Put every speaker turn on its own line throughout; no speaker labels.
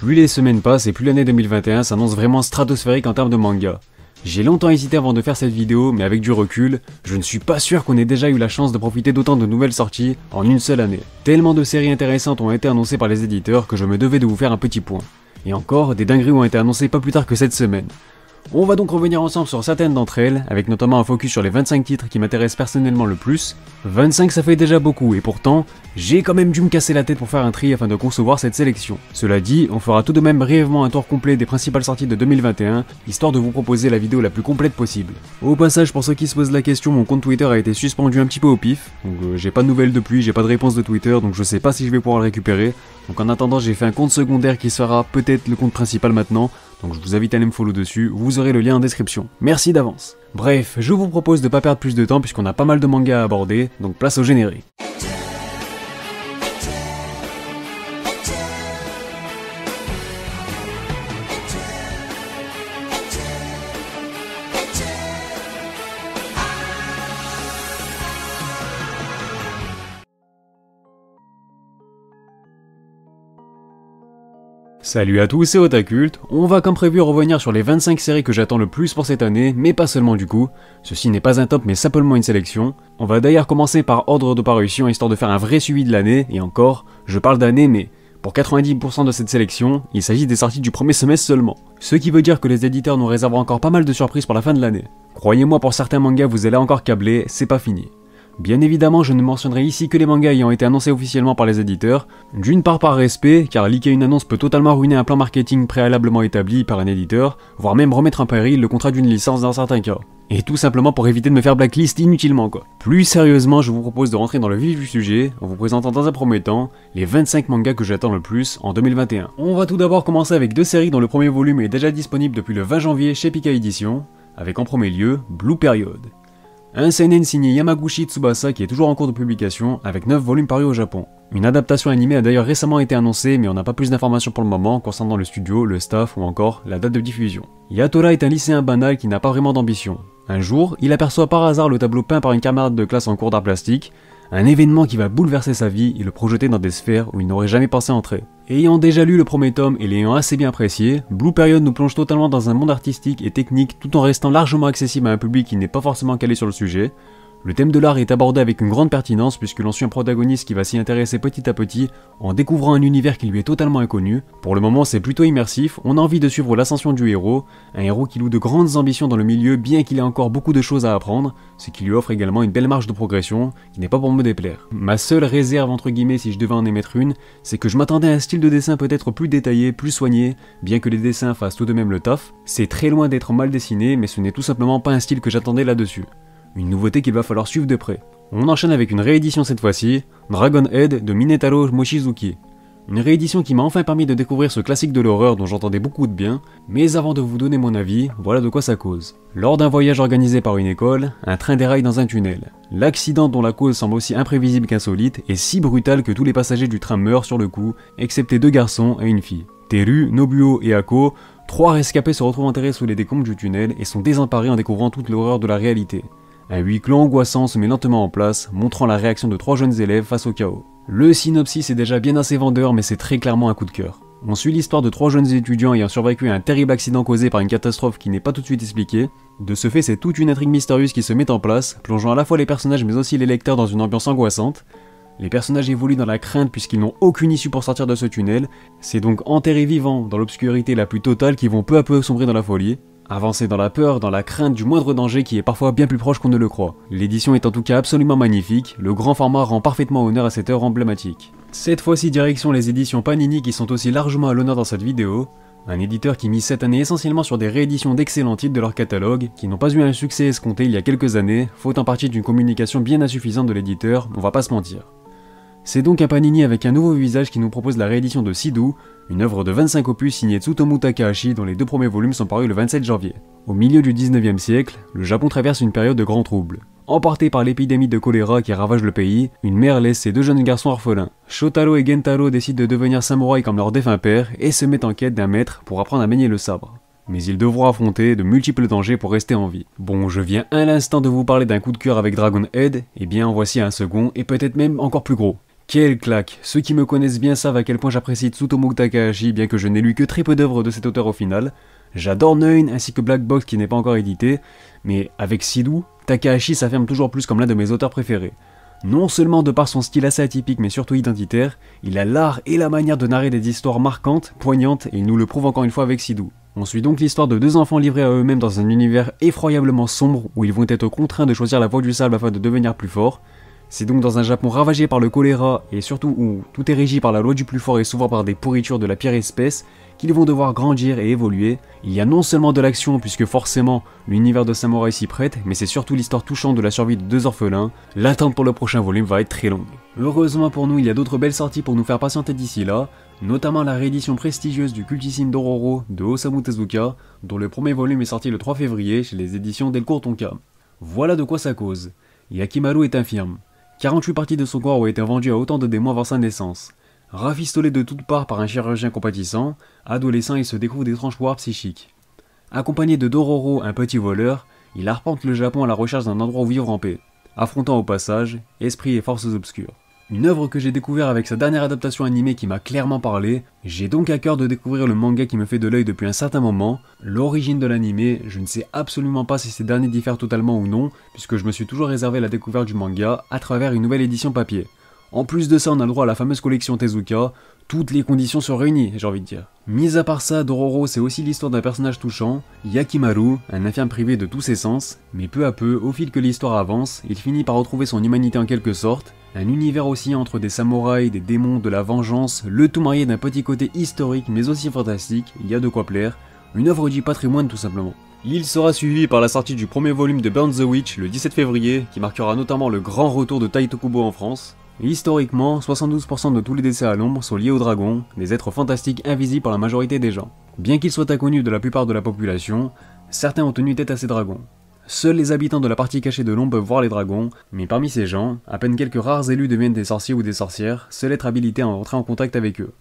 Plus les semaines passent et plus l'année 2021 s'annonce vraiment stratosphérique en termes de manga. J'ai longtemps hésité avant de faire cette vidéo, mais avec du recul, je ne suis pas sûr qu'on ait déjà eu la chance de profiter d'autant de nouvelles sorties en une seule année. Tellement de séries intéressantes ont été annoncées par les éditeurs que je me devais de vous faire un petit point. Et encore, des dingueries ont été annoncées pas plus tard que cette semaine. On va donc revenir ensemble sur certaines d'entre elles, avec notamment un focus sur les 25 titres qui m'intéressent personnellement le plus. 25 ça fait déjà beaucoup, et pourtant, j'ai quand même dû me casser la tête pour faire un tri afin de concevoir cette sélection. Cela dit, on fera tout de même brièvement un tour complet des principales sorties de 2021, histoire de vous proposer la vidéo la plus complète possible. Au passage, pour ceux qui se posent la question, mon compte Twitter a été suspendu un petit peu au pif, donc j'ai pas de nouvelles depuis, j'ai pas de réponse de Twitter, donc je sais pas si je vais pouvoir le récupérer. Donc en attendant, j'ai fait un compte secondaire qui sera peut-être le compte principal maintenant, donc je vous invite à aller me follow dessus, vous aurez le lien en description. Merci d'avance. Bref, je vous propose de pas perdre plus de temps puisqu'on a pas mal de mangas à aborder, donc place au générique. Salut à tous, c'est Otakult. On va comme prévu revenir sur les 25 séries que j'attends le plus pour cette année, mais pas seulement du coup. Ceci n'est pas un top mais simplement une sélection. On va d'ailleurs commencer par ordre de parution histoire de faire un vrai suivi de l'année, et encore, je parle d'année mais pour 90% de cette sélection, il s'agit des sorties du premier semestre seulement. Ce qui veut dire que les éditeurs nous réserveront encore pas mal de surprises pour la fin de l'année. Croyez-moi, pour certains mangas vous allez encore câbler, c'est pas fini. Bien évidemment, je ne mentionnerai ici que les mangas ayant été annoncés officiellement par les éditeurs, d'une part par respect, car leaker une annonce peut totalement ruiner un plan marketing préalablement établi par un éditeur, voire même remettre en péril le contrat d'une licence dans certains cas. Et tout simplement pour éviter de me faire blacklist inutilement quoi. Plus sérieusement, je vous propose de rentrer dans le vif du sujet, en vous présentant dans un premier temps, les 25 mangas que j'attends le plus en 2021. On va tout d'abord commencer avec deux séries dont le premier volume est déjà disponible depuis le 20 janvier chez Pika Édition, avec en premier lieu, Blue Period. Un seinen signé Yamaguchi Tsubasa qui est toujours en cours de publication, avec 9 volumes parus au Japon. Une adaptation animée a d'ailleurs récemment été annoncée, mais on n'a pas plus d'informations pour le moment concernant le studio, le staff ou encore la date de diffusion. Yatora est un lycéen banal qui n'a pas vraiment d'ambition. Un jour, il aperçoit par hasard le tableau peint par une camarade de classe en cours d'art plastique, un événement qui va bouleverser sa vie et le projeter dans des sphères où il n'aurait jamais pensé entrer. Ayant déjà lu le premier tome et l'ayant assez bien apprécié, Blue Period nous plonge totalement dans un monde artistique et technique tout en restant largement accessible à un public qui n'est pas forcément calé sur le sujet. Le thème de l'art est abordé avec une grande pertinence puisque l'on suit un protagoniste qui va s'y intéresser petit à petit en découvrant un univers qui lui est totalement inconnu. Pour le moment c'est plutôt immersif, on a envie de suivre l'ascension du héros, un héros qui loue de grandes ambitions dans le milieu bien qu'il ait encore beaucoup de choses à apprendre, ce qui lui offre également une belle marge de progression qui n'est pas pour me déplaire. Ma seule réserve entre guillemets si je devais en émettre une, c'est que je m'attendais à un style de dessin peut-être plus détaillé, plus soigné, bien que les dessins fassent tout de même le taf. C'est très loin d'être mal dessiné mais ce n'est tout simplement pas un style que j'attendais là-dessus. Une nouveauté qu'il va falloir suivre de près. On enchaîne avec une réédition cette fois-ci, Dragon Head de Minetaro Mochizuki. Une réédition qui m'a enfin permis de découvrir ce classique de l'horreur dont j'entendais beaucoup de bien, mais avant de vous donner mon avis, voilà de quoi ça cause. Lors d'un voyage organisé par une école, un train déraille dans un tunnel. L'accident dont la cause semble aussi imprévisible qu'insolite est si brutal que tous les passagers du train meurent sur le coup, excepté 2 garçons et une fille. Teru, Nobuo et Ako, 3 rescapés se retrouvent enterrés sous les décombres du tunnel et sont désemparés en découvrant toute l'horreur de la réalité. Un huis clos angoissant se met lentement en place, montrant la réaction de 3 jeunes élèves face au chaos. Le synopsis est déjà bien assez vendeur mais c'est très clairement un coup de cœur. On suit l'histoire de 3 jeunes étudiants ayant survécu à un terrible accident causé par une catastrophe qui n'est pas tout de suite expliquée. De ce fait, c'est toute une intrigue mystérieuse qui se met en place, plongeant à la fois les personnages mais aussi les lecteurs dans une ambiance angoissante. Les personnages évoluent dans la crainte puisqu'ils n'ont aucune issue pour sortir de ce tunnel, c'est donc enterrés vivants dans l'obscurité la plus totale qui vont peu à peu sombrer dans la folie. Avancer dans la peur, dans la crainte du moindre danger qui est parfois bien plus proche qu'on ne le croit. L'édition est en tout cas absolument magnifique, le grand format rend parfaitement honneur à cette œuvre emblématique. Cette fois-ci direction les éditions Panini qui sont aussi largement à l'honneur dans cette vidéo. Un éditeur qui mise cette année essentiellement sur des rééditions d'excellents titres de leur catalogue, qui n'ont pas eu un succès escompté il y a quelques années, faute en partie d'une communication bien insuffisante de l'éditeur, on va pas se mentir. C'est donc un Panini avec un nouveau visage qui nous propose la réédition de Sidou, une œuvre de 25 opus signée Tsutomu Takahashi dont les 2 premiers volumes sont parus le 27 janvier. Au milieu du 19e siècle, le Japon traverse une période de grands troubles. Emporté par l'épidémie de choléra qui ravage le pays, une mère laisse ses 2 jeunes garçons orphelins. Shotaro et Gentaro décident de devenir samouraïs comme leur défunt père et se mettent en quête d'un maître pour apprendre à manier le sabre. Mais ils devront affronter de multiples dangers pour rester en vie. Bon, je viens à l'instant de vous parler d'un coup de cœur avec Dragon Head, et bien en voici un second et peut-être même encore plus gros. Quelle claque! Ceux qui me connaissent bien savent à quel point j'apprécie Tsutomu Takahashi, bien que je n'ai lu que très peu d'œuvres de cet auteur au final. J'adore Neun ainsi que Black Box qui n'est pas encore édité, mais avec Sidou, Takahashi s'affirme toujours plus comme l'un de mes auteurs préférés. Non seulement de par son style assez atypique mais surtout identitaire, il a l'art et la manière de narrer des histoires marquantes, poignantes, et il nous le prouve encore une fois avec Sidou. On suit donc l'histoire de deux enfants livrés à eux-mêmes dans un univers effroyablement sombre où ils vont être contraints de choisir la voie du sable afin de devenir plus forts. C'est donc dans un Japon ravagé par le choléra et surtout où tout est régi par la loi du plus fort et souvent par des pourritures de la pire espèce qu'ils vont devoir grandir et évoluer. Il y a non seulement de l'action puisque forcément l'univers de samouraï s'y prête, mais c'est surtout l'histoire touchante de la survie de deux orphelins. L'attente pour le prochain volume va être très longue. Heureusement pour nous, il y a d'autres belles sorties pour nous faire patienter d'ici là, notamment la réédition prestigieuse du cultissime Dororo de Osamu Tezuka, dont le premier volume est sorti le 3 février chez les éditions Delcourt Tonkam. Voilà de quoi ça cause. Yakimaru est infirme. 48 parties de son corps ont été vendues à autant de démons avant sa naissance. Rafistolé de toutes parts par un chirurgien compatissant, adolescent il se découvre d'étranges pouvoirs psychiques. Accompagné de Dororo, un petit voleur, il arpente le Japon à la recherche d'un endroit où vivre en paix, affrontant au passage esprits et forces obscures. Une œuvre que j'ai découvert avec sa dernière adaptation animée qui m'a clairement parlé, j'ai donc à cœur de découvrir le manga qui me fait de l'œil depuis un certain moment. L'origine de l'animé, je ne sais absolument pas si ces derniers diffèrent totalement ou non, puisque je me suis toujours réservé la découverte du manga à travers une nouvelle édition papier. En plus de ça, on a le droit à la fameuse collection Tezuka, toutes les conditions sont réunies, j'ai envie de dire. Mis à part ça, Dororo c'est aussi l'histoire d'un personnage touchant, Yakimaru, un infirme privé de tous ses sens, mais peu à peu, au fil que l'histoire avance, il finit par retrouver son humanité en quelque sorte, un univers aussi entre des samouraïs, des démons, de la vengeance, le tout marié d'un petit côté historique mais aussi fantastique, il y a de quoi plaire, une œuvre du patrimoine tout simplement. Il sera suivi par la sortie du premier volume de Burn the Witch le 17 février, qui marquera notamment le grand retour de Tai Tokubo en France. Historiquement, 72% de tous les décès à l'ombre sont liés aux dragons, des êtres fantastiques invisibles par la majorité des gens. Bien qu'ils soient inconnus de la plupart de la population, certains ont tenu tête à ces dragons. Seuls les habitants de la partie cachée de l'ombre peuvent voir les dragons, mais parmi ces gens, à peine quelques rares élus deviennent des sorciers ou des sorcières, seuls être habilités à entrer en contact avec eux.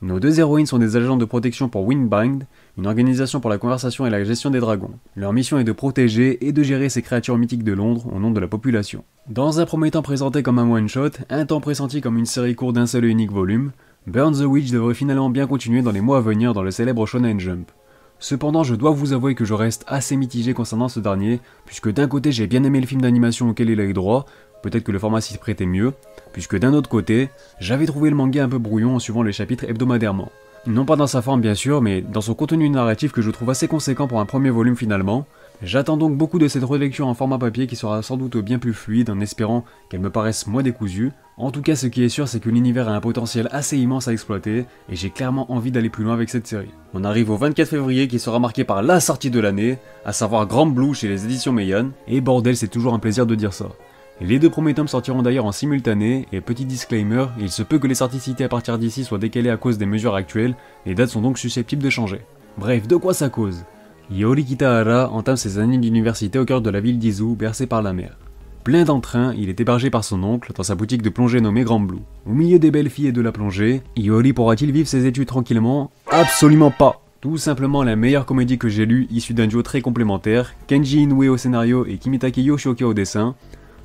Nos deux héroïnes sont des agents de protection pour Windbind, une organisation pour la conversation et la gestion des dragons. Leur mission est de protéger et de gérer ces créatures mythiques de Londres au nom de la population. Dans un premier temps présenté comme un one-shot, un temps pressenti comme une série courte d'un seul et unique volume, Burn the Witch devrait finalement bien continuer dans les mois à venir dans le célèbre Shonen Jump. Cependant, je dois vous avouer que je reste assez mitigé concernant ce dernier, puisque d'un côté j'ai bien aimé le film d'animation auquel il a eu droit, peut-être que le format s'y prêtait mieux, puisque d'un autre côté, j'avais trouvé le manga un peu brouillon en suivant les chapitres hebdomadairement. Non pas dans sa forme bien sûr, mais dans son contenu narratif que je trouve assez conséquent pour un premier volume finalement. J'attends donc beaucoup de cette relecture en format papier qui sera sans doute bien plus fluide en espérant qu'elle me paraisse moins décousue. En tout cas, ce qui est sûr, c'est que l'univers a un potentiel assez immense à exploiter et j'ai clairement envie d'aller plus loin avec cette série. On arrive au 24 février qui sera marqué par la sortie de l'année, à savoir Grand Blue chez les éditions Meian, et bordel, c'est toujours un plaisir de dire ça. Les deux premiers tomes sortiront d'ailleurs en simultané, et petit disclaimer, il se peut que les sorties citées à partir d'ici soient décalées à cause des mesures actuelles, les dates sont donc susceptibles de changer. Bref, de quoi ça cause? Iori Kitahara entame ses années d'université au cœur de la ville d'Izu, bercée par la mer. Plein d'entrain, il est hébergé par son oncle dans sa boutique de plongée nommée Grand Blue. Au milieu des belles filles et de la plongée, Iori pourra-t-il vivre ses études tranquillement? Absolument pas! Tout simplement la meilleure comédie que j'ai lue, issue d'un duo très complémentaire, Kenji Inoue au scénario et Kimitake Yoshioka au dessin.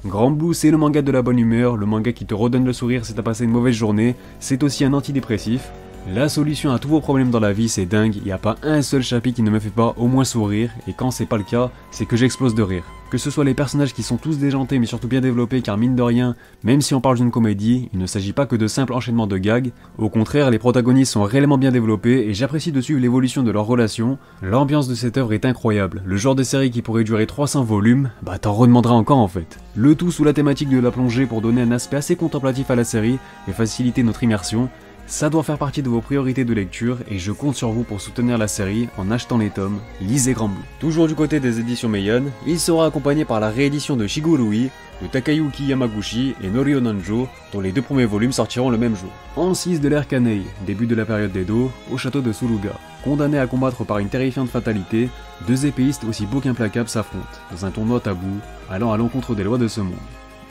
Grand Blue, c'est le manga de la bonne humeur, le manga qui te redonne le sourire si t'as passé une mauvaise journée, c'est aussi un antidépressif. La solution à tous vos problèmes dans la vie, c'est dingue, il n'y a pas un seul chapitre qui ne me fait pas au moins sourire, et quand c'est pas le cas, c'est que j'explose de rire. Que ce soit les personnages qui sont tous déjantés mais surtout bien développés, car mine de rien, même si on parle d'une comédie, il ne s'agit pas que de simples enchaînements de gags, au contraire les protagonistes sont réellement bien développés et j'apprécie de suivre l'évolution de leurs relations. L'ambiance de cette œuvre est incroyable, le genre de série qui pourrait durer 300 volumes, bah t'en redemanderas encore en fait. Le tout sous la thématique de la plongée pour donner un aspect assez contemplatif à la série et faciliter notre immersion. Ça doit faire partie de vos priorités de lecture et je compte sur vous pour soutenir la série en achetant les tomes. Lisez Grand Blue. Toujours du côté des éditions Meian, il sera accompagné par la réédition de Shigurui, de Takayuki Yamaguchi et Norio Nanjo, dont les deux premiers volumes sortiront le même jour. En 6 de l'ère Kanei, début de la période d'Edo, au château de Suruga. Condamnés à combattre par une terrifiante fatalité, deux épéistes aussi beaux qu'implacables s'affrontent, dans un tournoi tabou, allant à l'encontre des lois de ce monde.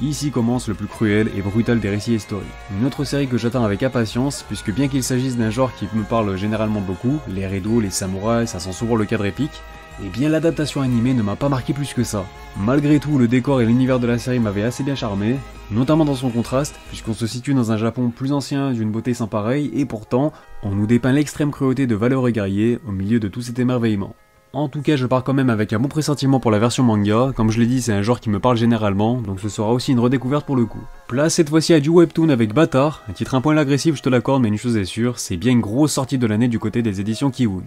Ici commence le plus cruel et brutal des récits historiques. Une autre série que j'attends avec impatience, puisque bien qu'il s'agisse d'un genre qui me parle généralement beaucoup, les Edo, les samouraïs, ça sent souvent le cadre épique, Eh bien l'adaptation animée ne m'a pas marqué plus que ça. Malgré tout, le décor et l'univers de la série m'avaient assez bien charmé, notamment dans son contraste, puisqu'on se situe dans un Japon plus ancien d'une beauté sans pareille, et pourtant, on nous dépeint l'extrême cruauté de valeureux guerriers au milieu de tout cet émerveillement. En tout cas, je pars quand même avec un bon pressentiment pour la version manga, comme je l'ai dit, c'est un genre qui me parle généralement, donc ce sera aussi une redécouverte pour le coup. Place cette fois-ci à du webtoon avec Bâtard, un titre un poil agressif je te l'accorde, mais une chose est sûre, c'est bien une grosse sortie de l'année du côté des éditions Kiwoon.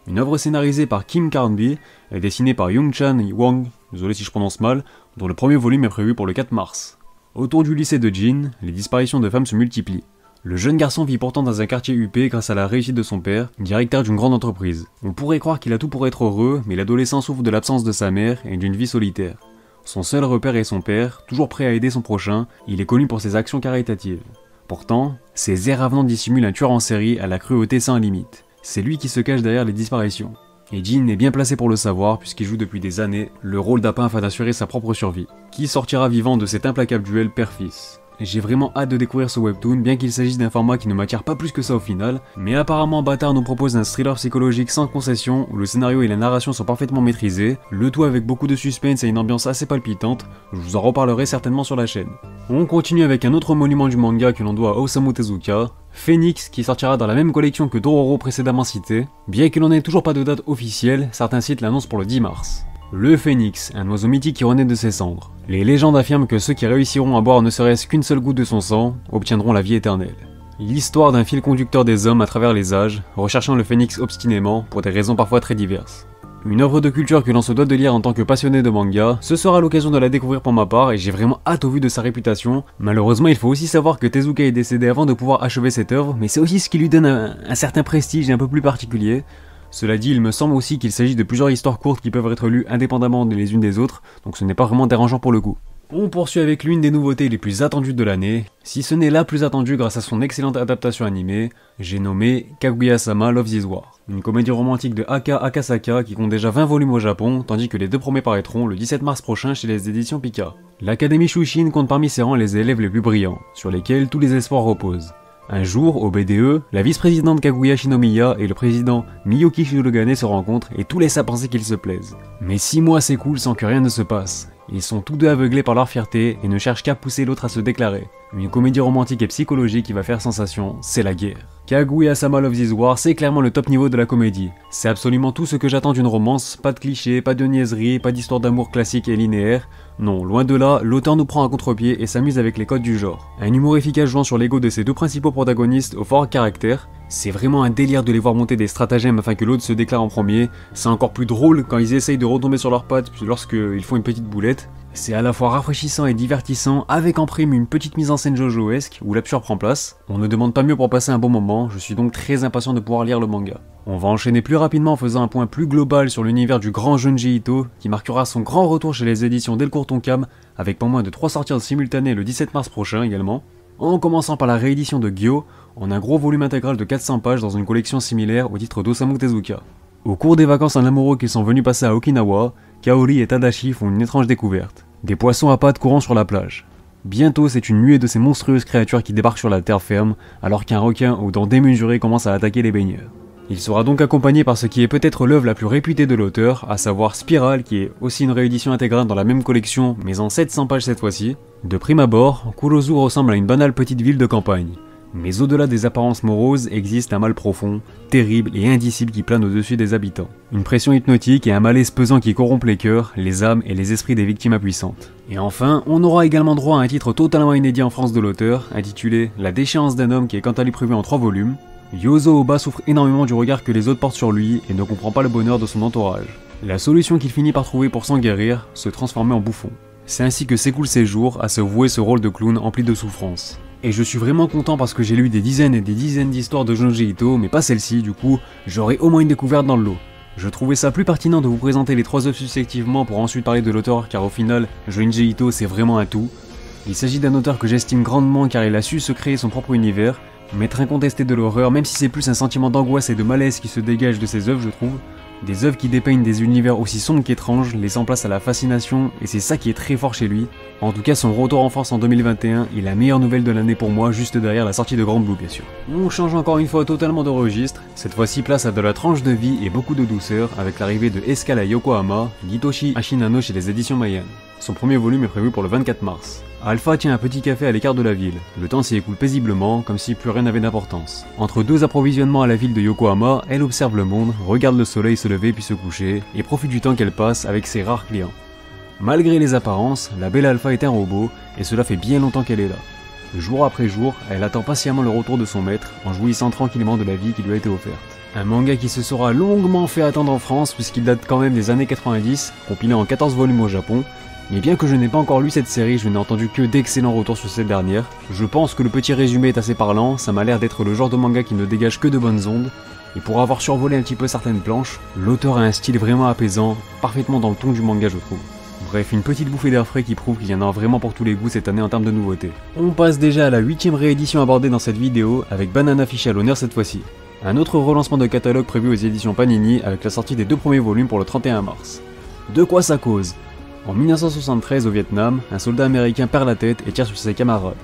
Une œuvre scénarisée par Kim Carnby et dessinée par Young-chan Wang, désolé si je prononce mal, dont le premier volume est prévu pour le 4 mars. Autour du lycée de Jin, les disparitions de femmes se multiplient. Le jeune garçon vit pourtant dans un quartier huppé grâce à la réussite de son père, directeur d'une grande entreprise. On pourrait croire qu'il a tout pour être heureux, mais l'adolescent souffre de l'absence de sa mère et d'une vie solitaire. Son seul repère est son père, toujours prêt à aider son prochain, il est connu pour ses actions caritatives. Pourtant, ses airs avenants dissimulent un tueur en série à la cruauté sans limite. C'est lui qui se cache derrière les disparitions. Et Jin est bien placé pour le savoir puisqu'il joue depuis des années le rôle d'Apin afin d'assurer sa propre survie. Qui sortira vivant de cet implacable duel père-fils? J'ai vraiment hâte de découvrir ce webtoon, bien qu'il s'agisse d'un format qui ne m'attire pas plus que ça au final, mais apparemment Bâtard nous propose un thriller psychologique sans concession où le scénario et la narration sont parfaitement maîtrisés, le tout avec beaucoup de suspense et une ambiance assez palpitante, je vous en reparlerai certainement sur la chaîne. On continue avec un autre monument du manga que l'on doit à Osamu Tezuka, Phoenix, qui sortira dans la même collection que Dororo précédemment cité, bien qu'il n'en ait toujours pas de date officielle, certains sites l'annoncent pour le 10 mars. Le Phénix, un oiseau mythique qui renaît de ses cendres. Les légendes affirment que ceux qui réussiront à boire ne serait-ce qu'une seule goutte de son sang obtiendront la vie éternelle. L'histoire d'un fil conducteur des hommes à travers les âges, recherchant le phénix obstinément pour des raisons parfois très diverses. Une œuvre de culture que l'on se doit de lire en tant que passionné de manga, ce sera l'occasion de la découvrir pour ma part et j'ai vraiment hâte au vu de sa réputation. Malheureusement, il faut aussi savoir que Tezuka est décédé avant de pouvoir achever cette œuvre, mais c'est aussi ce qui lui donne un certain prestige un peu plus particulier. Cela dit, il me semble aussi qu'il s'agit de plusieurs histoires courtes qui peuvent être lues indépendamment les unes des autres, donc ce n'est pas vraiment dérangeant pour le coup. On poursuit avec l'une des nouveautés les plus attendues de l'année, si ce n'est la plus attendue grâce à son excellente adaptation animée, j'ai nommé Kaguya-sama Love This War, une comédie romantique de Aka Akasaka qui compte déjà 20 volumes au Japon, tandis que les deux premiers paraîtront le 17 mars prochain chez les éditions Pika. L'Académie Shushin compte parmi ses rangs les élèves les plus brillants, sur lesquels tous les espoirs reposent. Un jour, au BDE, la vice-présidente Kaguya Shinomiya et le président Miyuki Shirogane se rencontrent et tout laisse à penser qu'ils se plaisent. Mais 6 mois s'écoulent sans que rien ne se passe. Ils sont tous deux aveuglés par leur fierté et ne cherchent qu'à pousser l'autre à se déclarer. Une comédie romantique et psychologique qui va faire sensation, c'est la guerre. Kaguya-sama Love This War, c'est clairement le top niveau de la comédie. C'est absolument tout ce que j'attends d'une romance, pas de clichés, pas de niaiseries, pas d'histoire d'amour classique et linéaire. Non, loin de là, l'auteur nous prend à contre-pied et s'amuse avec les codes du genre. Un humour efficace jouant sur l'ego de ses deux principaux protagonistes au fort caractère. C'est vraiment un délire de les voir monter des stratagèmes afin que l'autre se déclare en premier. C'est encore plus drôle quand ils essayent de retomber sur leurs pattes lorsqu'ils font une petite boulette. C'est à la fois rafraîchissant et divertissant, avec en prime une petite mise en scène jojoesque où l'absurde prend place. On ne demande pas mieux pour passer un bon moment, je suis donc très impatient de pouvoir lire le manga. On va enchaîner plus rapidement en faisant un point plus global sur l'univers du grand Junji Ito, qui marquera son grand retour chez les éditions Delcourt Tonkam, avec pas moins de 3 sorties simultanées le 17 mars prochain également. En commençant par la réédition de Gyo, en un gros volume intégral de 400 pages dans une collection similaire au titre d'Osamu Tezuka. Au cours des vacances en amoureux qu'ils sont venus passer à Okinawa, Kaori et Tadashi font une étrange découverte. Des poissons à pattes courant sur la plage. Bientôt, c'est une nuée de ces monstrueuses créatures qui débarquent sur la terre ferme, alors qu'un requin aux dents démesurées commence à attaquer les baigneurs. Il sera donc accompagné par ce qui est peut-être l'œuvre la plus réputée de l'auteur, à savoir Spiral, qui est aussi une réédition intégrale dans la même collection, mais en 700 pages cette fois-ci. De prime abord, Kurozu ressemble à une banale petite ville de campagne. Mais au-delà des apparences moroses, existe un mal profond, terrible et indicible qui plane au-dessus des habitants. Une pression hypnotique et un malaise pesant qui corrompt les cœurs, les âmes et les esprits des victimes impuissantes. Et enfin, on aura également droit à un titre totalement inédit en France de l'auteur, intitulé La déchéance d'un homme qui est quant à lui prévu en 3 volumes. Yozo Oba souffre énormément du regard que les autres portent sur lui et ne comprend pas le bonheur de son entourage. La solution qu'il finit par trouver pour s'en guérir, se transformer en bouffon. C'est ainsi que s'écoulent ses jours à se vouer ce rôle de clown empli de souffrance. Et je suis vraiment content parce que j'ai lu des dizaines et des dizaines d'histoires de Junji Ito, mais pas celle-ci, du coup, j'aurai au moins une découverte dans le lot. Je trouvais ça plus pertinent de vous présenter les 3 œuvres successivement pour ensuite parler de l'auteur, car au final, Junji Ito c'est vraiment un tout. Il s'agit d'un auteur que j'estime grandement car il a su se créer son propre univers, maître incontesté de l'horreur, même si c'est plus un sentiment d'angoisse et de malaise qui se dégage de ses œuvres je trouve. Des œuvres qui dépeignent des univers aussi sombres qu'étranges, laissant place à la fascination, et c'est ça qui est très fort chez lui. En tout cas, son retour en France en 2021 est la meilleure nouvelle de l'année pour moi, juste derrière la sortie de Grand Blue bien sûr. On change encore une fois totalement de registre, cette fois-ci place à de la tranche de vie et beaucoup de douceur, avec l'arrivée de Escale à Yokohama, d'Hitoshi Ashinano chez les éditions Mayan. Son premier volume est prévu pour le 24 mars. Alpha tient un petit café à l'écart de la ville. Le temps s'y écoule paisiblement, comme si plus rien n'avait d'importance. Entre deux approvisionnements à la ville de Yokohama, elle observe le monde, regarde le soleil se lever puis se coucher, et profite du temps qu'elle passe avec ses rares clients. Malgré les apparences, la belle Alpha est un robot, et cela fait bien longtemps qu'elle est là. Jour après jour, elle attend patiemment le retour de son maître, en jouissant tranquillement de la vie qui lui a été offerte. Un manga qui se sera longuement fait attendre en France, puisqu'il date quand même des années 90, compilé en 14 volumes au Japon. Mais bien que je n'ai pas encore lu cette série, je n'ai entendu que d'excellents retours sur cette dernière. Je pense que le petit résumé est assez parlant, ça m'a l'air d'être le genre de manga qui ne dégage que de bonnes ondes. Et pour avoir survolé un petit peu certaines planches, l'auteur a un style vraiment apaisant, parfaitement dans le ton du manga je trouve. Bref, une petite bouffée d'air frais qui prouve qu'il y en a vraiment pour tous les goûts cette année en termes de nouveautés. On passe déjà à la 8ème réédition abordée dans cette vidéo, avec Banana Fish à l'honneur cette fois-ci. Un autre relancement de catalogue prévu aux éditions Panini avec la sortie des 2 premiers volumes pour le 31 mars. De quoi ça cause? En 1973 au Vietnam, un soldat américain perd la tête et tire sur ses camarades.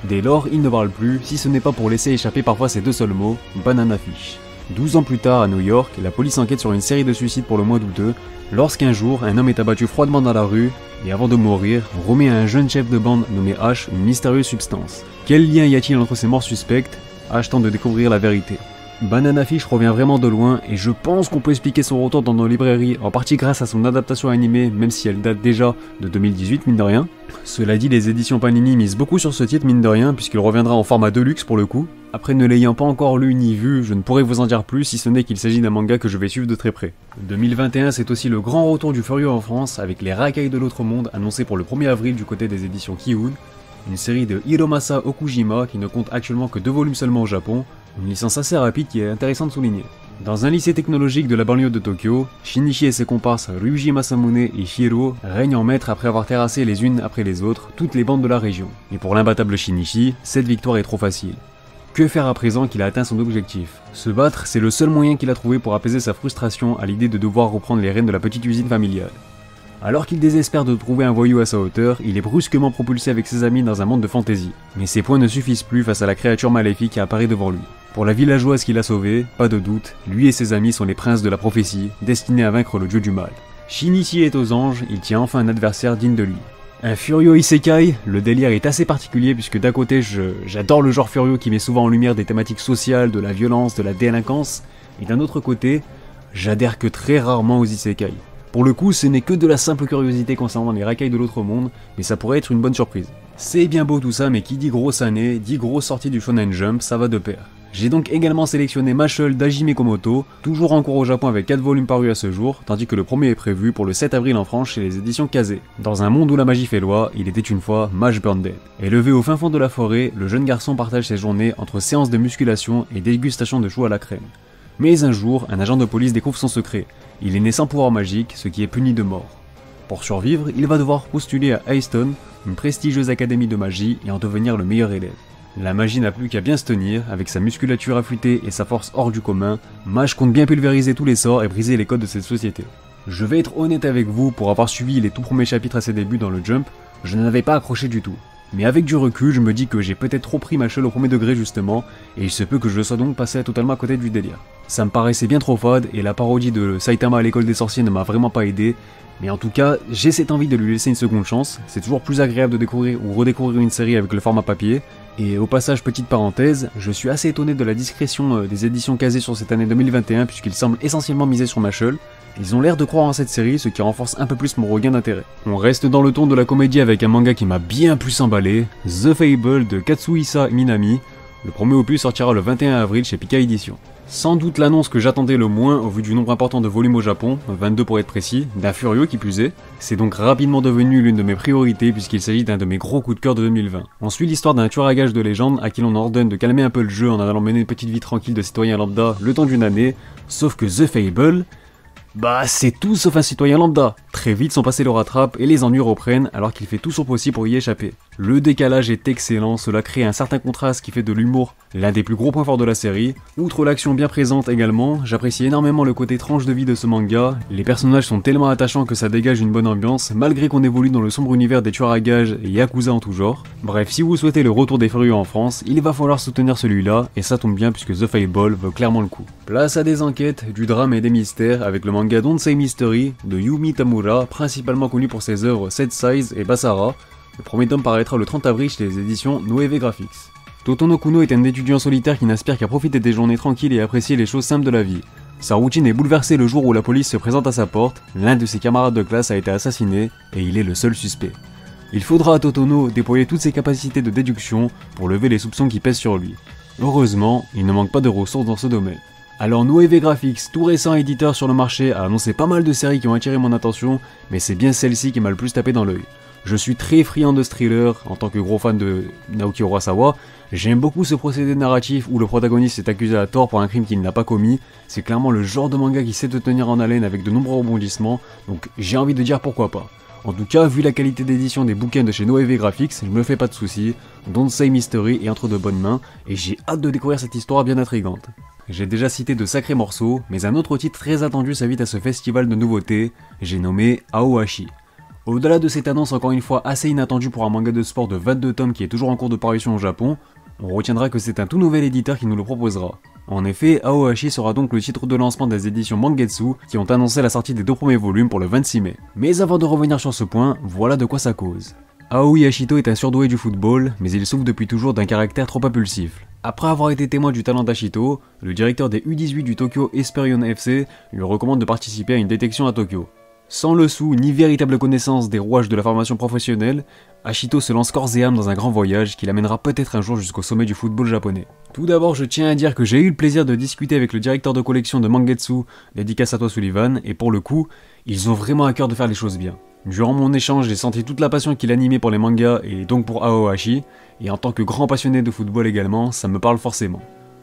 Dès lors, il ne parle plus, si ce n'est pas pour laisser échapper parfois ces 2 seuls mots, Banana Fish. 12 ans plus tard, à New York, la police enquête sur une série de suicides pour le mois d'août, lorsqu'un jour, un homme est abattu froidement dans la rue, et avant de mourir, remet à un jeune chef de bande nommé H une mystérieuse substance. Quel lien y a-t-il entre ces morts suspectes? H tente de découvrir la vérité. Banana Fish revient vraiment de loin et je pense qu'on peut expliquer son retour dans nos librairies en partie grâce à son adaptation animée même si elle date déjà de 2018 mine de rien. Cela dit, les éditions Panini misent beaucoup sur ce titre mine de rien puisqu'il reviendra en format deluxe pour le coup. Après ne l'ayant pas encore lu ni vu, je ne pourrais vous en dire plus si ce n'est qu'il s'agit d'un manga que je vais suivre de très près. 2021 c'est aussi le grand retour du Furieux en France avec les racailles de l'autre monde annoncés pour le 1er avril du côté des éditions Kiun. Une série de Hiromasa Okujima qui ne compte actuellement que 2 volumes seulement au Japon, une licence assez rapide qui est intéressante de souligner. Dans un lycée technologique de la banlieue de Tokyo, Shinichi et ses comparses Ryuji Masamune et Hiro règnent en maître après avoir terrassé les unes après les autres toutes les bandes de la région. Et pour l'imbattable Shinichi, cette victoire est trop facile. Que faire à présent qu'il a atteint son objectif? Se battre, c'est le seul moyen qu'il a trouvé pour apaiser sa frustration à l'idée de devoir reprendre les rênes de la petite usine familiale. Alors qu'il désespère de trouver un voyou à sa hauteur, il est brusquement propulsé avec ses amis dans un monde de fantaisie. Mais ses points ne suffisent plus face à la créature maléfique qui apparaît devant lui. Pour la villageoise qu'il a sauvée, pas de doute, lui et ses amis sont les princes de la prophétie, destinés à vaincre le dieu du mal. Shinichi est aux anges, il tient enfin un adversaire digne de lui. Un Furio Isekai, le délire est assez particulier puisque d'un côté j'adore le genre Furio qui met souvent en lumière des thématiques sociales, de la violence, de la délinquance, et d'un autre côté, j'adhère que très rarement aux Isekai. Pour le coup, ce n'est que de la simple curiosité concernant les racailles de l'autre monde, mais ça pourrait être une bonne surprise. C'est bien beau tout ça, mais qui dit grosse année, dit grosse sortie du Shonen Jump, ça va de pair. J'ai donc également sélectionné Mashle d'Hajime Komoto, toujours en cours au Japon avec 4 volumes parus à ce jour, tandis que le premier est prévu pour le 7 avril en France chez les éditions Kazé. Dans un monde où la magie fait loi, il était une fois Mage Burn Dead. Élevé au fin fond de la forêt, le jeune garçon partage ses journées entre séances de musculation et dégustation de choux à la crème. Mais un jour, un agent de police découvre son secret. Il est né sans pouvoir magique, ce qui est puni de mort. Pour survivre, il va devoir postuler à Heiston, une prestigieuse académie de magie, et en devenir le meilleur élève. La magie n'a plus qu'à bien se tenir, avec sa musculature affûtée et sa force hors du commun, Mage compte bien pulvériser tous les sorts et briser les codes de cette société. Je vais être honnête avec vous, pour avoir suivi les tout premiers chapitres à ses débuts dans le Jump, je n'avais pas accroché du tout. Mais avec du recul, je me dis que j'ai peut-être trop pris Mashle au premier degré justement, et il se peut que je sois donc passé totalement à côté du délire. Ça me paraissait bien trop fade, et la parodie de Saitama à l'école des sorciers ne m'a vraiment pas aidé, mais en tout cas, j'ai cette envie de lui laisser une seconde chance, c'est toujours plus agréable de découvrir ou redécouvrir une série avec le format papier, et au passage, petite parenthèse, je suis assez étonné de la discrétion des éditions Kazé sur cette année 2021 puisqu'ils semblent essentiellement miser sur Mashle. Ils ont l'air de croire en cette série, ce qui renforce un peu plus mon regain d'intérêt. On reste dans le ton de la comédie avec un manga qui m'a bien plus emballé, The Fable de Katsuhisa Minami. Le premier opus sortira le 21 avril chez Pika Édition. Sans doute l'annonce que j'attendais le moins au vu du nombre important de volumes au Japon, 22 pour être précis, d'un Furio qui plus est. C'est donc rapidement devenu l'une de mes priorités puisqu'il s'agit d'un de mes gros coups de cœur de 2020. On suit l'histoire d'un tueur à gages de légende à qui l'on ordonne de calmer un peu le jeu en allant mener une petite vie tranquille de citoyen lambda le temps d'une année, sauf que The Fable... Bah c'est tout sauf un citoyen lambda. Très vite son passé le rattrape et les ennuis reprennent alors qu'il fait tout son possible pour y échapper. Le décalage est excellent, cela crée un certain contraste qui fait de l'humour l'un des plus gros points forts de la série. Outre l'action bien présente également, j'apprécie énormément le côté tranche de vie de ce manga. Les personnages sont tellement attachants que ça dégage une bonne ambiance malgré qu'on évolue dans le sombre univers des tueurs à gages et yakuza en tout genre. Bref, si vous souhaitez le retour des furieux en France, il va falloir soutenir celui-là et ça tombe bien puisque The Fable veut clairement le coup. Place à des enquêtes, du drame et des mystères avec le manga Don't Say Mystery de Yumi Tamura, principalement connu pour ses œuvres Set Size et Basara. Le premier tome paraîtra le 30 avril chez les éditions Noeve Graphics. Totono Kuno est un étudiant solitaire qui n'aspire qu'à profiter des journées tranquilles et apprécier les choses simples de la vie. Sa routine est bouleversée le jour où la police se présente à sa porte, l'un de ses camarades de classe a été assassiné et il est le seul suspect. Il faudra à Totono déployer toutes ses capacités de déduction pour lever les soupçons qui pèsent sur lui. Heureusement, il ne manque pas de ressources dans ce domaine. Alors Noeve Graphics, tout récent éditeur sur le marché, a annoncé pas mal de séries qui ont attiré mon attention, mais c'est bien celle-ci qui m'a le plus tapé dans l'œil. Je suis très friand de ce thriller, en tant que gros fan de Naoki Urasawa. J'aime beaucoup ce procédé narratif où le protagoniste est accusé à tort pour un crime qu'il n'a pas commis. C'est clairement le genre de manga qui sait te tenir en haleine avec de nombreux rebondissements, donc j'ai envie de dire pourquoi pas. En tout cas, vu la qualité d'édition des bouquins de chez Noeve Graphics, je me fais pas de soucis. Don't Say Mystery est entre de bonnes mains, et j'ai hâte de découvrir cette histoire bien intrigante. J'ai déjà cité de sacrés morceaux, mais un autre titre très attendu s'invite à ce festival de nouveautés, j'ai nommé Aohashi. Au-delà de cette annonce encore une fois assez inattendue pour un manga de sport de 22 tomes qui est toujours en cours de parution au Japon, on retiendra que c'est un tout nouvel éditeur qui nous le proposera. En effet, Aohashi sera donc le titre de lancement des éditions Mangetsu qui ont annoncé la sortie des 2 premiers volumes pour le 26 mai. Mais avant de revenir sur ce point, voilà de quoi ça cause. Aoi Ashito est un surdoué du football, mais il souffre depuis toujours d'un caractère trop impulsif. Après avoir été témoin du talent d'Ashito, le directeur des U18 du Tokyo Esperion FC lui recommande de participer à une détection à Tokyo. Sans le sou ni véritable connaissance des rouages de la formation professionnelle, Ashito se lance corps et âme dans un grand voyage qui l'amènera peut-être un jour jusqu'au sommet du football japonais. Tout d'abord, je tiens à dire que j'ai eu le plaisir de discuter avec le directeur de collection de Mangetsu, dédicace à toi Sullivan, et pour le coup, ils ont vraiment à cœur de faire les choses bien. Durant mon échange, j'ai senti toute la passion qu'il animait pour les mangas et donc pour Aohashi, et en tant que grand passionné de football également, ça me parle forcément.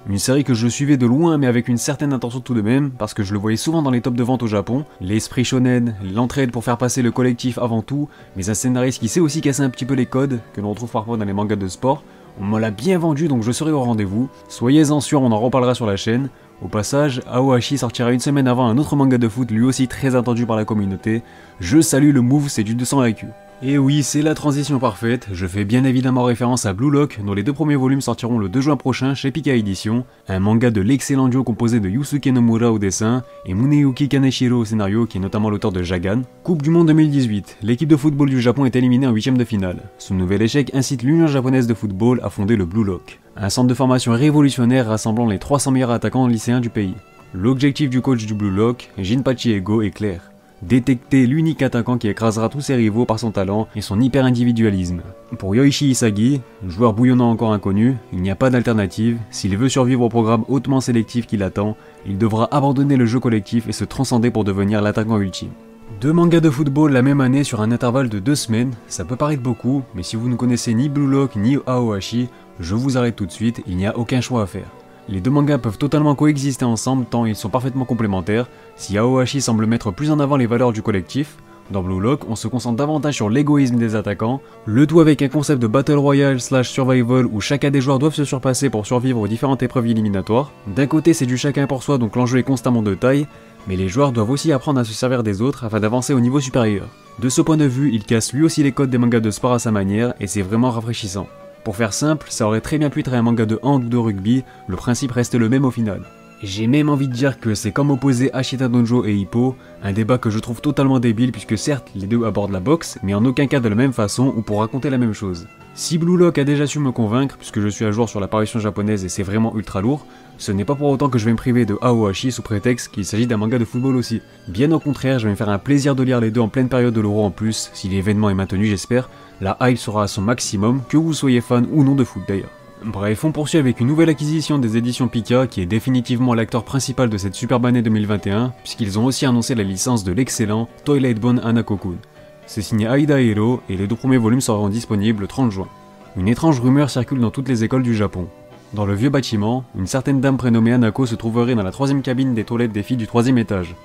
Une série que je suivais de loin mais avec une certaine attention tout de même, parce que je le voyais souvent dans les tops de vente au Japon, l'esprit shonen, l'entraide pour faire passer le collectif avant tout, mais un scénariste qui sait aussi casser un petit peu les codes, que l'on retrouve parfois dans les mangas de sport. On me l'a bien vendu donc je serai au rendez-vous, soyez-en sûrs, on en reparlera sur la chaîne. Au passage, Aohashi sortira une semaine avant un autre manga de foot lui aussi très attendu par la communauté. Je salue le move, c'est du 200 IQ. Et oui, c'est la transition parfaite, je fais bien évidemment référence à Blue Lock, dont les 2 premiers volumes sortiront le 2 juin prochain chez Pika Édition, un manga de l'excellent duo composé de Yusuke Nomura au dessin et Muneyuki Kaneshiro au scénario qui est notamment l'auteur de Jagan. Coupe du Monde 2018, l'équipe de football du Japon est éliminée en 8ème de finale. Ce nouvel échec incite l'Union japonaise de football à fonder le Blue Lock, un centre de formation révolutionnaire rassemblant les 300 meilleurs attaquants lycéens du pays. L'objectif du coach du Blue Lock, Jinpachi Ego, est clair. Détecter l'unique attaquant qui écrasera tous ses rivaux par son talent et son hyper-individualisme. Pour Yoichi Isagi, joueur bouillonnant encore inconnu, il n'y a pas d'alternative. S'il veut survivre au programme hautement sélectif qui l'attend, il devra abandonner le jeu collectif et se transcender pour devenir l'attaquant ultime. 2 mangas de football la même année sur un intervalle de 2 semaines, ça peut paraître beaucoup, mais si vous ne connaissez ni Blue Lock ni Aohashi, je vous arrête tout de suite, il n'y a aucun choix à faire. Les 2 mangas peuvent totalement coexister ensemble tant ils sont parfaitement complémentaires. Si Aohashi semble mettre plus en avant les valeurs du collectif, dans Blue Lock on se concentre davantage sur l'égoïsme des attaquants, le tout avec un concept de Battle Royale / Survival où chacun des joueurs doivent se surpasser pour survivre aux différentes épreuves éliminatoires. D'un côté c'est du chacun pour soi donc l'enjeu est constamment de taille, mais les joueurs doivent aussi apprendre à se servir des autres afin d'avancer au niveau supérieur. De ce point de vue, il casse lui aussi les codes des mangas de sport à sa manière et c'est vraiment rafraîchissant. Pour faire simple, ça aurait très bien pu être un manga de hand ou de rugby, le principe reste le même au final. J'ai même envie de dire que c'est comme opposer Ashita Donjo et Hippo, un débat que je trouve totalement débile puisque certes les 2 abordent la boxe, mais en aucun cas de la même façon ou pour raconter la même chose. Si Blue Lock a déjà su me convaincre, puisque je suis à jour sur la parution japonaise et c'est vraiment ultra lourd, ce n'est pas pour autant que je vais me priver de Aohashi sous prétexte qu'il s'agit d'un manga de football aussi. Bien au contraire, je vais me faire un plaisir de lire les 2 en pleine période de l'Euro en plus, si l'événement est maintenu j'espère, la hype sera à son maximum, que vous soyez fan ou non de foot d'ailleurs. Bref, on poursuit avec une nouvelle acquisition des éditions Pika qui est définitivement l'acteur principal de cette superbe année 2021, puisqu'ils ont aussi annoncé la licence de l'excellent Toilet Bon Hanako-kun. C'est signé Aida Hiro et les 2 premiers volumes seront disponibles le 30 juin. Une étrange rumeur circule dans toutes les écoles du Japon. Dans le vieux bâtiment, une certaine dame prénommée Hanako se trouverait dans la 3ème cabine des toilettes des filles du 3ème étage.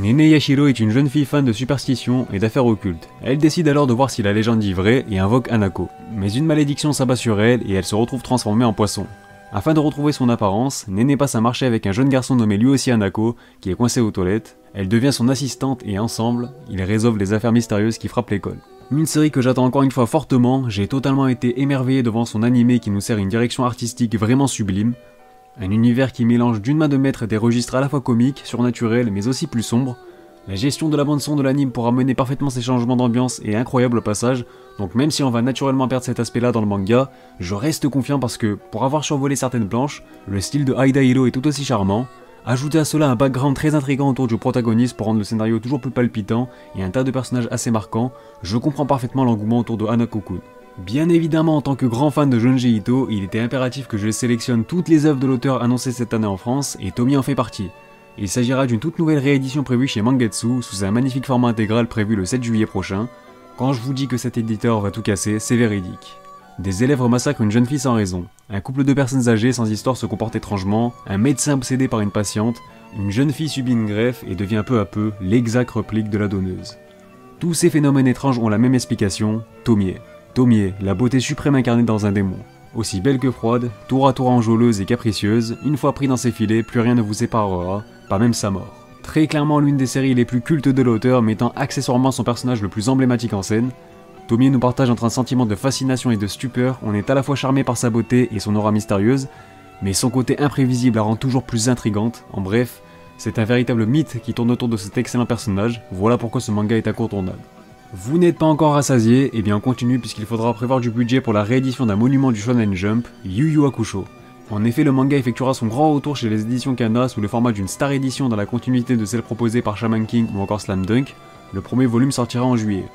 Nene Yashiro est une jeune fille fan de superstitions et d'affaires occultes. Elle décide alors de voir si la légende dit vrai et invoque Hanako. Mais une malédiction s'abat sur elle et elle se retrouve transformée en poisson. Afin de retrouver son apparence, Nene passe un marché avec un jeune garçon nommé lui aussi Hanako, qui est coincé aux toilettes. Elle devient son assistante et ensemble, ils résolvent les affaires mystérieuses qui frappent l'école. Une série que j'attends encore une fois fortement, j'ai totalement été émerveillé devant son animé qui nous sert une direction artistique vraiment sublime. Un univers qui mélange d'une main de maître des registres à la fois comiques, surnaturels mais aussi plus sombres. La gestion de la bande son de l'anime pour amener parfaitement ces changements d'ambiance est incroyable au passage, donc même si on va naturellement perdre cet aspect là dans le manga, je reste confiant parce que, pour avoir survolé certaines planches, le style de Aida Hiro est tout aussi charmant. Ajoutez à cela un background très intriguant autour du protagoniste pour rendre le scénario toujours plus palpitant et un tas de personnages assez marquants, je comprends parfaitement l'engouement autour de Hanako-kun. Bien évidemment, en tant que grand fan de Junji Ito, il était impératif que je sélectionne toutes les œuvres de l'auteur annoncées cette année en France, et Tomie en fait partie. Il s'agira d'une toute nouvelle réédition prévue chez Mangetsu, sous un magnifique format intégral prévu le 7 juillet prochain. Quand je vous dis que cet éditeur va tout casser, c'est véridique. Des élèves massacrent une jeune fille sans raison, un couple de personnes âgées sans histoire se comporte étrangement, un médecin obsédé par une patiente, une jeune fille subit une greffe et devient peu à peu l'exacte réplique de la donneuse. Tous ces phénomènes étranges ont la même explication, Tomie. Tomie, la beauté suprême incarnée dans un démon. Aussi belle que froide, tour à tour enjôleuse et capricieuse, une fois pris dans ses filets, plus rien ne vous séparera, pas même sa mort. Très clairement l'une des séries les plus cultes de l'auteur, mettant accessoirement son personnage le plus emblématique en scène. Tomie nous partage entre un sentiment de fascination et de stupeur, on est à la fois charmé par sa beauté et son aura mystérieuse, mais son côté imprévisible la rend toujours plus intrigante, en bref, c'est un véritable mythe qui tourne autour de cet excellent personnage, voilà pourquoi ce manga est incontournable. Vous n'êtes pas encore rassasié, et bien on continue puisqu'il faudra prévoir du budget pour la réédition d'un monument du Shonen Jump, Yu Yu Hakusho. En effet, le manga effectuera son grand retour chez les éditions Kana sous le format d'une star édition dans la continuité de celle proposée par Shaman King ou encore Slam Dunk. Le premier volume sortira en juillet.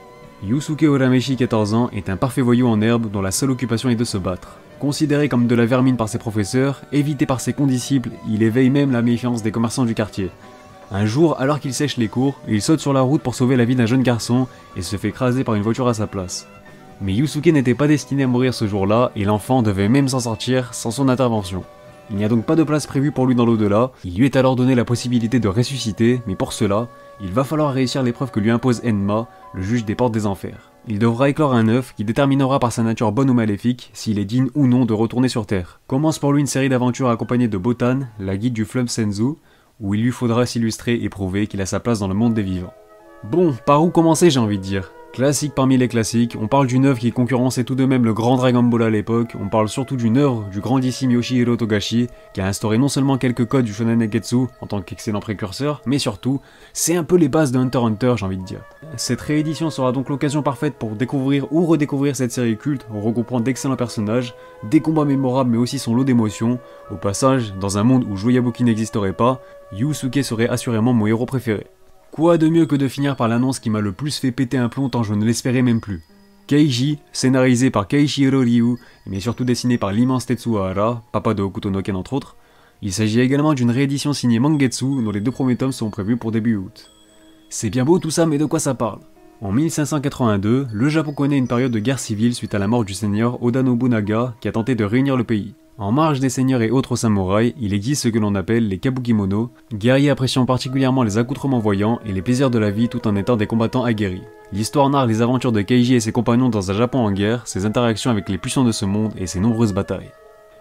Yusuke Urameshi, 14 ans, est un parfait voyou en herbe dont la seule occupation est de se battre. Considéré comme de la vermine par ses professeurs, évité par ses condisciples, il éveille même la méfiance des commerçants du quartier. Un jour, alors qu'il sèche les cours, il saute sur la route pour sauver la vie d'un jeune garçon et se fait écraser par une voiture à sa place. Mais Yusuke n'était pas destiné à mourir ce jour-là et l'enfant devait même s'en sortir sans son intervention. Il n'y a donc pas de place prévue pour lui dans l'au-delà, il lui est alors donné la possibilité de ressusciter, mais pour cela, il va falloir réussir l'épreuve que lui impose Enma, le juge des portes des enfers. Il devra éclore un œuf qui déterminera par sa nature bonne ou maléfique s'il est digne ou non de retourner sur Terre. Commence pour lui une série d'aventures accompagnées de Botan, la guide du fleuve Senzu, où il lui faudra s'illustrer et prouver qu'il a sa place dans le monde des vivants. Bon, par où commencer j'ai envie de dire. Classique parmi les classiques, on parle d'une œuvre qui concurrençait tout de même le grand Dragon Ball à l'époque, on parle surtout d'une œuvre du grandissime Yoshihiro Togashi, qui a instauré non seulement quelques codes du Shonen Neketsu en tant qu'excellent précurseur, mais surtout, c'est un peu les bases de Hunter x Hunter j'ai envie de dire. Cette réédition sera donc l'occasion parfaite pour découvrir ou redécouvrir cette série culte, regroupant d'excellents personnages, des combats mémorables mais aussi son lot d'émotions. Au passage, dans un monde où Joyabuki n'existerait pas, Yusuke serait assurément mon héros préféré. Quoi de mieux que de finir par l'annonce qui m'a le plus fait péter un plomb tant je ne l'espérais même plus. Keiji, scénarisé par Keishiro Ryu, mais surtout dessiné par l'immense Tetsuo Hara, papa de Hokuto no Ken entre autres. Il s'agit également d'une réédition signée Mangetsu, dont les 2 premiers tomes sont prévus pour début août. C'est bien beau tout ça, mais de quoi ça parle? En 1582, le Japon connaît une période de guerre civile suite à la mort du seigneur Oda Nobunaga qui a tenté de réunir le pays. En marge des seigneurs et autres samouraïs, il existe ce que l'on appelle les kabukimono, guerriers appréciant particulièrement les accoutrements voyants et les plaisirs de la vie tout en étant des combattants aguerris. L'histoire narre les aventures de Keiji et ses compagnons dans un Japon en guerre, ses interactions avec les puissants de ce monde et ses nombreuses batailles.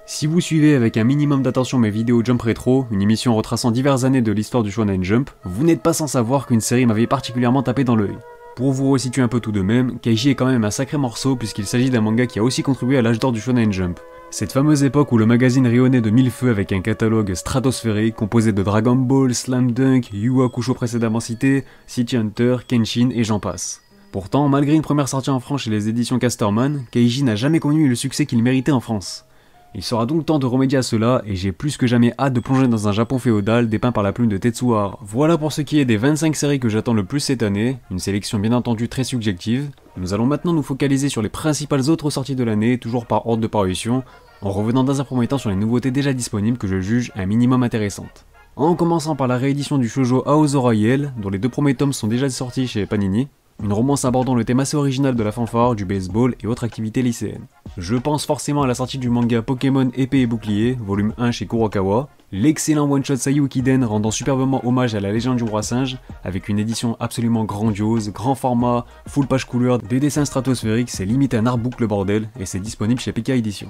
Si vous suivez avec un minimum d'attention mes vidéos Jump Retro, une émission retraçant diverses années de l'histoire du Shonen Jump, vous n'êtes pas sans savoir qu'une série m'avait particulièrement tapé dans l'œil. Pour vous resituer un peu tout de même, Keiji est quand même un sacré morceau puisqu'il s'agit d'un manga qui a aussi contribué à l'âge d'or du Shonen Jump. Cette fameuse époque où le magazine rayonnait de 1000 feux avec un catalogue stratosphérique composé de Dragon Ball, Slam Dunk, Yu Yu Hakusho précédemment cité, City Hunter, Kenshin et j'en passe. Pourtant, malgré une première sortie en France chez les éditions Casterman, Keiji n'a jamais connu le succès qu'il méritait en France. Il sera donc temps de remédier à cela et j'ai plus que jamais hâte de plonger dans un Japon féodal dépeint par la plume de Tetsuo Hara. Voilà pour ce qui est des 25 séries que j'attends le plus cette année, une sélection bien entendu très subjective. Nous allons maintenant nous focaliser sur les principales autres sorties de l'année, toujours par ordre de parution, en revenant dans un premier temps sur les nouveautés déjà disponibles que je juge un minimum intéressantes. En commençant par la réédition du shoujo Aozora Yel, dont les 2 premiers tomes sont déjà sortis chez Panini. une romance abordant le thème assez original de la fanfare, du baseball et autres activités lycéennes. Je pense forcément à la sortie du manga Pokémon Épée et Bouclier, volume 1 chez Kurokawa, l'excellent one-shot Sayuki Den rendant superbement hommage à la légende du roi singe, avec une édition absolument grandiose, grand format, full page couleur, des dessins stratosphériques, c'est limite un artbook le bordel, et c'est disponible chez PK Edition.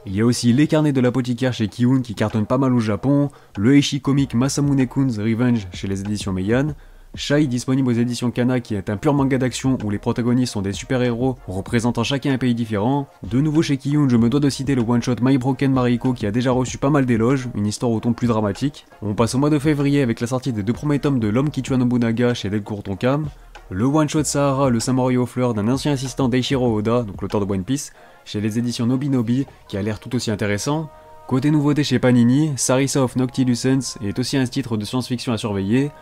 Il y a aussi les carnets de l'apothicaire chez Kiun qui cartonnent pas mal au Japon, le Eishi comic Masamune-kun's Revenge chez les éditions Meian, Shai disponible aux éditions Kana qui est un pur manga d'action où les protagonistes sont des super-héros représentant chacun un pays différent. De nouveau chez Kiun, je me dois de citer le one-shot My Broken Mariko qui a déjà reçu pas mal d'éloges, une histoire au ton plus dramatique. On passe au mois de février avec la sortie des 2 premiers tomes de L'homme qui tua Nobunaga chez Delcourt Tonkam, le one-shot Sahara, le samouraï aux fleurs d'un ancien assistant d'Eiichiro Oda, donc l'auteur de One Piece, chez les éditions Nobinobi qui a l'air tout aussi intéressant. Côté nouveauté chez Panini, Sarissa of Noctilucence est aussi un titre de science-fiction à surveiller.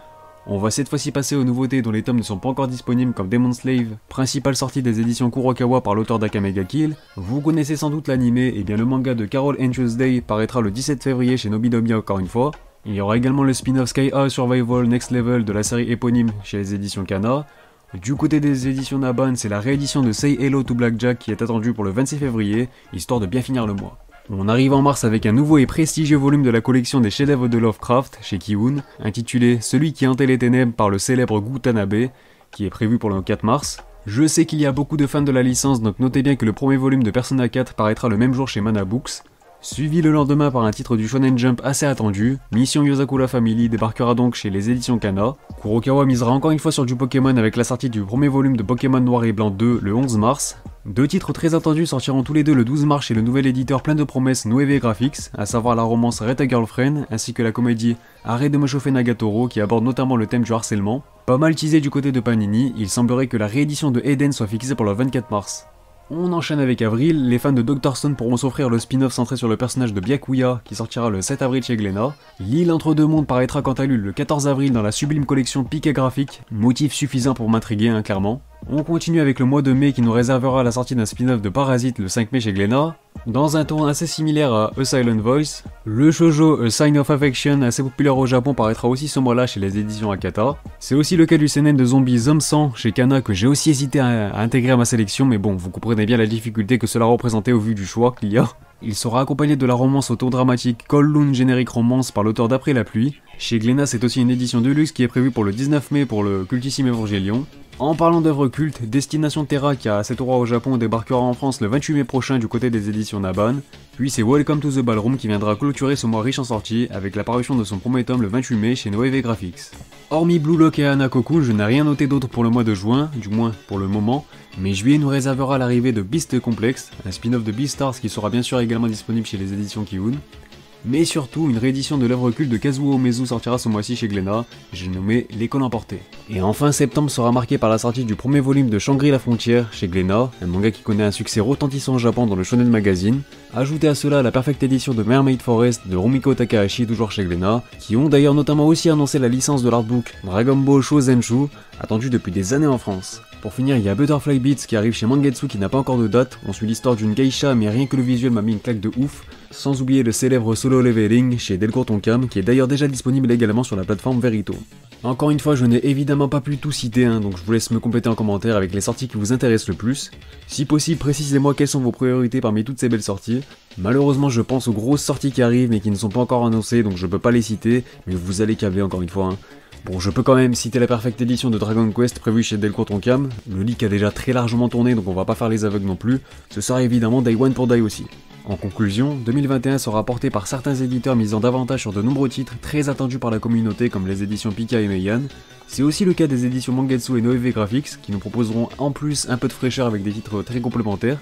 On va cette fois-ci passer aux nouveautés dont les tomes ne sont pas encore disponibles comme Demon Slave, principale sortie des éditions Kurokawa par l'auteur d'Akame ga Kill. Vous connaissez sans doute l'anime, et bien le manga de Carol and Tuesday paraîtra le 17 février chez Nobinobi encore une fois. Il y aura également le spin-off Sky High Survival Next Level de la série éponyme chez les éditions Kana. Du côté des éditions Naban, c'est la réédition de Say Hello to Blackjack qui est attendue pour le 26 février, histoire de bien finir le mois. On arrive en mars avec un nouveau et prestigieux volume de la collection des chefs-d'œuvre de Lovecraft chez Kiun, intitulé Celui qui hantait les ténèbres par le célèbre Gu Tanabe, qui est prévu pour le 4 mars. Je sais qu'il y a beaucoup de fans de la licence, donc notez bien que le premier volume de Persona 4 paraîtra le même jour chez Mana Books. Suivi le lendemain par un titre du Shonen Jump assez attendu, Mission Yozakura Family débarquera donc chez les éditions Kana. Kurokawa misera encore une fois sur du Pokémon avec la sortie du premier volume de Pokémon Noir et Blanc 2 le 11 mars. 2 titres très attendus sortiront tous les deux le 12 mars chez le nouvel éditeur plein de promesses Noeve Graphics, à savoir la romance Reta Girlfriend ainsi que la comédie Arrête de me chauffer Nagatoro qui aborde notamment le thème du harcèlement. Pas mal teasé du côté de Panini, il semblerait que la réédition de Eden soit fixée pour le 24 mars. On enchaîne avec avril, les fans de Dr. Stone pourront s'offrir le spin-off centré sur le personnage de Byakuya qui sortira le 7 avril chez Glénat. L'île entre deux mondes paraîtra quant à lui le 14 avril dans la sublime collection Piquet Graphique, motif suffisant pour m'intriguer clairement. On continue avec le mois de mai qui nous réservera la sortie d'un spin-off de Parasite le 5 mai chez Glénat. Dans un ton assez similaire à A Silent Voice, le shoujo A Sign of Affection, assez populaire au Japon, paraîtra aussi ce mois-là chez les éditions Akata. C'est aussi le cas du seinen de zombies Zombie 100 chez Kana que j'ai aussi hésité à intégrer à ma sélection, mais bon, vous comprenez bien la difficulté que cela représentait au vu du choix qu'il y a. Il sera accompagné de la romance au ton dramatique Kowloon Generic Romance par l'auteur d'Après la pluie. Chez Glénat, c'est aussi une édition de luxe qui est prévue pour le 19 mai pour le cultissime Evangelion. En parlant d'œuvres cultes, Destination Terra qui a 7 roi au Japon débarquera en France le 28 mai prochain du côté des éditions Naban. Puis c'est Welcome to the Ballroom qui viendra clôturer ce mois riche en sorties avec la parution de son premier tome le 28 mai chez Noeve Graphics. Hormis Blue Lock et Hanakoku, je n'ai rien noté d'autre pour le mois de juin, du moins pour le moment, mais juillet nous réservera l'arrivée de Beast Complex, un spin-off de Beastars qui sera bien sûr également disponible chez les éditions Kiun. Mais surtout, une réédition de l'œuvre culte de Kazuo Umezu sortira ce mois-ci chez Glénat, j'ai nommé L'école emportée. Et enfin, septembre sera marqué par la sortie du premier volume de Shangri la Frontière chez Glénat, un manga qui connaît un succès retentissant au Japon dans le Shonen Magazine. Ajoutez à cela la parfaite édition de Mermaid Forest de Rumiko Takahashi, toujours chez Glénat, qui ont d'ailleurs notamment aussi annoncé la licence de l'artbook Dragon Ball Shōzenshu, attendu depuis des années en France. Pour finir, il y a Butterfly Beats qui arrive chez Mangetsu qui n'a pas encore de date, on suit l'histoire d'une geisha mais rien que le visuel m'a mis une claque de ouf, sans oublier le célèbre Solo Leveling chez Delcourt Tonkam qui est d'ailleurs déjà disponible également sur la plateforme Verito. Encore une fois, je n'ai évidemment pas pu tout citer, donc je vous laisse me compléter en commentaire avec les sorties qui vous intéressent le plus. Si possible, précisez-moi quelles sont vos priorités parmi toutes ces belles sorties. Malheureusement, je pense aux grosses sorties qui arrivent mais qui ne sont pas encore annoncées, donc je peux pas les citer, mais vous allez câbler encore une fois. Bon, je peux quand même citer la Perfect Edition de Dragon Quest prévue chez Delcourt Tonkam, le leak a déjà très largement tourné donc on va pas faire les aveugles non plus, ce sera évidemment Day One pour Die aussi. En conclusion, 2021 sera porté par certains éditeurs misant davantage sur de nombreux titres très attendus par la communauté comme les éditions Pika et Meian. C'est aussi le cas des éditions Mangetsu et Noeve Graphics qui nous proposeront en plus un peu de fraîcheur avec des titres très complémentaires.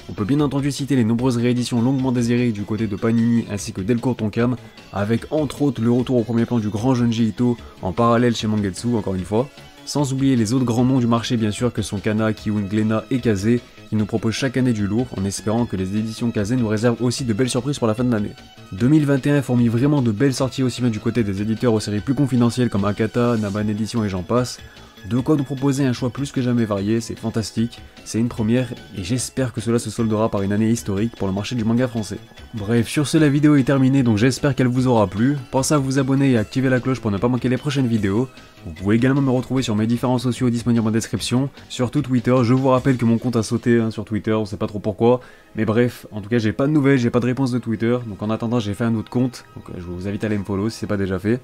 On peut bien entendu citer les nombreuses rééditions longuement désirées du côté de Panini ainsi que Delcourt Tonkam, avec entre autres le retour au premier plan du grand Junji Ito en parallèle chez Mangetsu encore une fois. Sans oublier les autres grands noms du marché bien sûr que sont Kana, Kiun, Glénat et Kazé, qui nous proposent chaque année du lourd en espérant que les éditions Kazé nous réservent aussi de belles surprises pour la fin de l'année. 2021 fourmille vraiment de belles sorties aussi bien du côté des éditeurs aux séries plus confidentielles comme Akata, Naban Edition et j'en passe. De quoi nous proposer un choix plus que jamais varié, c'est fantastique, c'est une première et j'espère que cela se soldera par une année historique pour le marché du manga français. Bref, sur ce la vidéo est terminée donc j'espère qu'elle vous aura plu, pensez à vous abonner et à activer la cloche pour ne pas manquer les prochaines vidéos. Vous pouvez également me retrouver sur mes différents sociaux disponibles en description, surtout Twitter, je vous rappelle que mon compte a sauté sur Twitter, on sait pas trop pourquoi, mais bref, en tout cas j'ai pas de nouvelles, j'ai pas de réponse de Twitter, donc en attendant j'ai fait un autre compte, donc je vous invite à aller me follow si c'est pas déjà fait.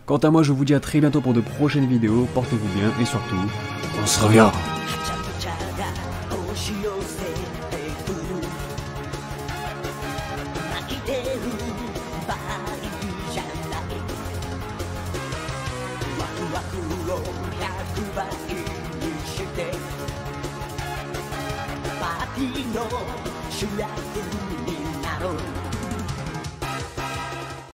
Quant à moi, je vous dis à très bientôt pour de prochaines vidéos, portez-vous bien et surtout, on se regarde.
「パーティーの主役になろう」